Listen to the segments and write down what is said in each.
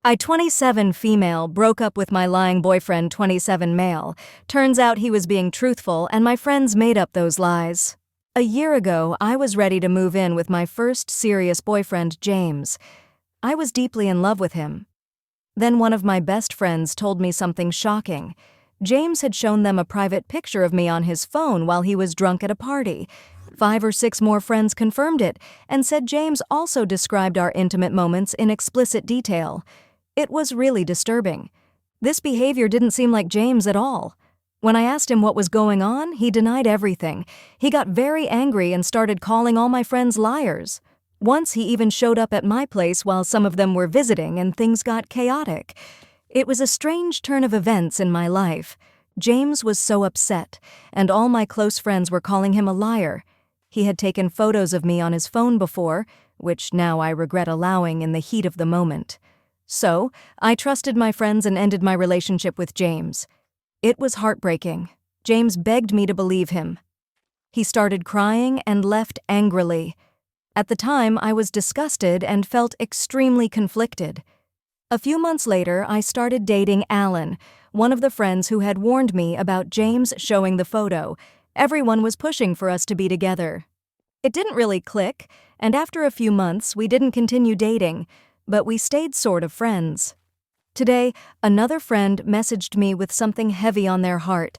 I 27 female broke up with my lying boyfriend 27 male. Turns out he was being truthful and my friends made up those lies. A year ago, I was ready to move in with my first serious boyfriend, James. I was deeply in love with him. Then one of my best friends told me something shocking. James had shown them a private picture of me on his phone while he was drunk at a party. 5 or 6 more friends confirmed it and said James also described our intimate moments in explicit detail. It was really disturbing. This behavior didn't seem like James at all. When I asked him what was going on, he denied everything. He got very angry and started calling all my friends liars. Once he even showed up at my place while some of them were visiting and things got chaotic. It was a strange turn of events in my life. James was so upset, and all my close friends were calling him a liar. He had taken photos of me on his phone before, which now I regret allowing in the heat of the moment. So, I trusted my friends and ended my relationship with James. It was heartbreaking. James begged me to believe him. He started crying and left angrily. At the time, I was disgusted and felt extremely conflicted. A few months later, I started dating Alan, one of the friends who had warned me about James showing the photo. Everyone was pushing for us to be together. It didn't really click, and after a few months, we didn't continue dating, but we stayed sort of friends. Today, another friend messaged me with something heavy on their heart.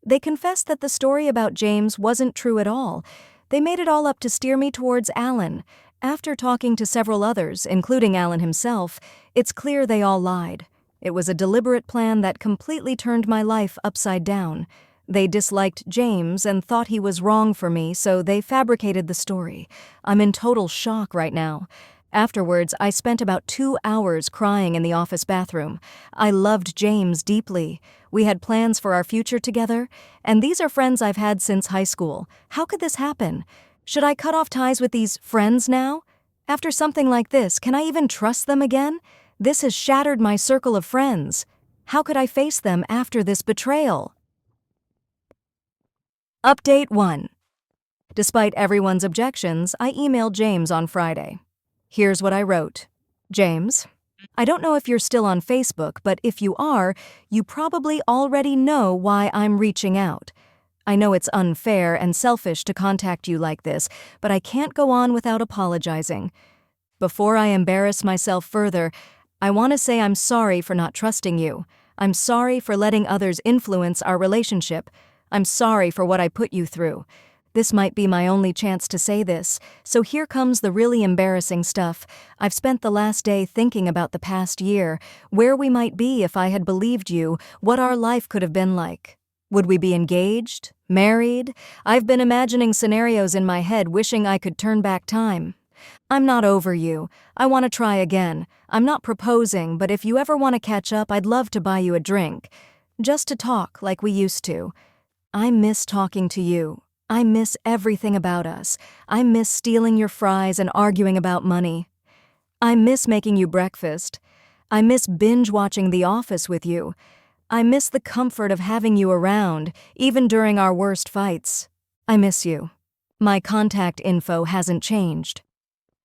They confessed that the story about James wasn't true at all. They made it all up to steer me towards Alan. After talking to several others, including Alan himself, it's clear they all lied. It was a deliberate plan that completely turned my life upside down. They disliked James and thought he was wrong for me, so they fabricated the story. I'm in total shock right now. Afterwards, I spent about 2 hours crying in the office bathroom. I loved James deeply. We had plans for our future together, and these are friends I've had since high school. How could this happen? Should I cut off ties with these friends now? After something like this, can I even trust them again? This has shattered my circle of friends. How could I face them after this betrayal? Update 1. Despite everyone's objections, I emailed James on Friday. Here's what I wrote. James, I don't know if you're still on Facebook, but if you are, you probably already know why I'm reaching out. I know it's unfair and selfish to contact you like this, but I can't go on without apologizing. Before I embarrass myself further, I want to say I'm sorry for not trusting you. I'm sorry for letting others influence our relationship. I'm sorry for what I put you through. This might be my only chance to say this, so here comes the really embarrassing stuff. I've spent the last day thinking about the past year, where we might be if I had believed you, what our life could have been like. Would we be engaged? Married? I've been imagining scenarios in my head wishing I could turn back time. I'm not over you. I want to try again. I'm not proposing, but if you ever want to catch up, I'd love to buy you a drink. Just to talk like we used to. I miss talking to you. I miss everything about us. I miss stealing your fries and arguing about money. I miss making you breakfast. I miss binge-watching The Office with you. I miss the comfort of having you around, even during our worst fights. I miss you. My contact info hasn't changed.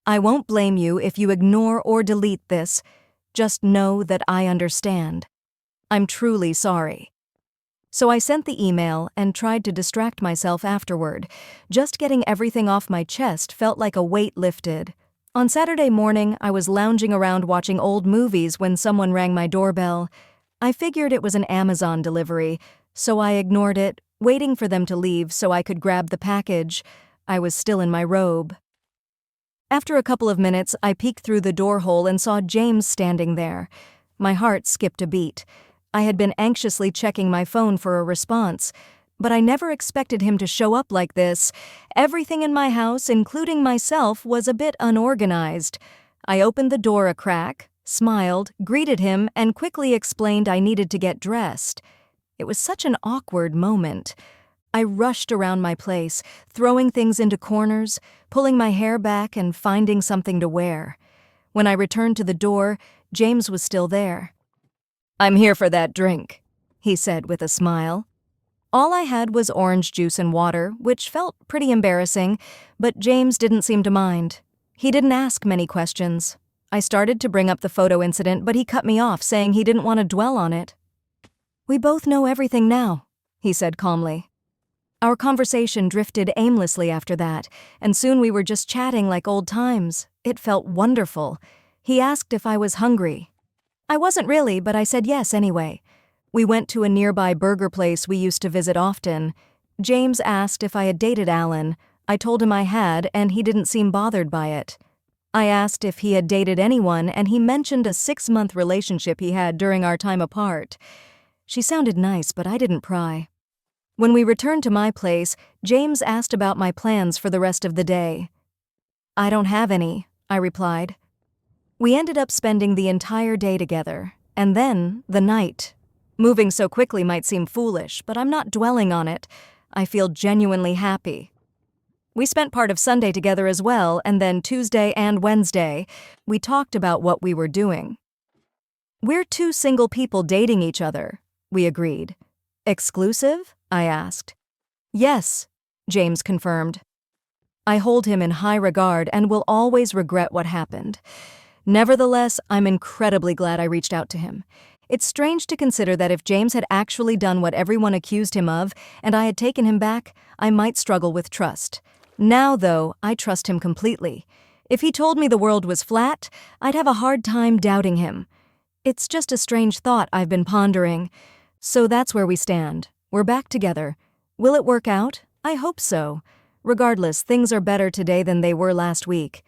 I won't blame you if you ignore or delete this. Just know that I understand. I'm truly sorry. So I sent the email and tried to distract myself afterward. Just getting everything off my chest felt like a weight lifted. On Saturday morning, I was lounging around watching old movies when someone rang my doorbell. I figured it was an Amazon delivery, so I ignored it, waiting for them to leave so I could grab the package. I was still in my robe. After a couple of minutes, I peeked through the door hole and saw James standing there. My heart skipped a beat. I had been anxiously checking my phone for a response, but I never expected him to show up like this. Everything in my house, including myself, was a bit unorganized. I opened the door a crack, smiled, greeted him, and quickly explained I needed to get dressed. It was such an awkward moment. I rushed around my place, throwing things into corners, pulling my hair back and finding something to wear. When I returned to the door, James was still there. "I'm here for that drink," he said with a smile. All I had was orange juice and water, which felt pretty embarrassing, but James didn't seem to mind. He didn't ask many questions. I started to bring up the photo incident, but he cut me off, saying he didn't want to dwell on it. "We both know everything now," he said calmly. Our conversation drifted aimlessly after that, and soon we were just chatting like old times. It felt wonderful. He asked if I was hungry. I wasn't really, but I said yes anyway. We went to a nearby burger place we used to visit often. James asked if I had dated Alan. I told him I had, and he didn't seem bothered by it. I asked if he had dated anyone, and he mentioned a 6-month relationship he had during our time apart. She sounded nice, but I didn't pry. When we returned to my place, James asked about my plans for the rest of the day. "I don't have any," I replied. We ended up spending the entire day together, and then the night. Moving so quickly might seem foolish, but I'm not dwelling on it. I feel genuinely happy. We spent part of Sunday together as well, and then Tuesday and Wednesday, we talked about what we were doing. "We're two single people dating each other," we agreed. "Exclusive?" I asked. "Yes," James confirmed. I hold him in high regard and will always regret what happened. Nevertheless, I'm incredibly glad I reached out to him. It's strange to consider that if James had actually done what everyone accused him of, and I had taken him back, I might struggle with trust. Now, though, I trust him completely. If he told me the world was flat, I'd have a hard time doubting him. It's just a strange thought I've been pondering. So that's where we stand. We're back together. Will it work out? I hope so. Regardless, things are better today than they were last week.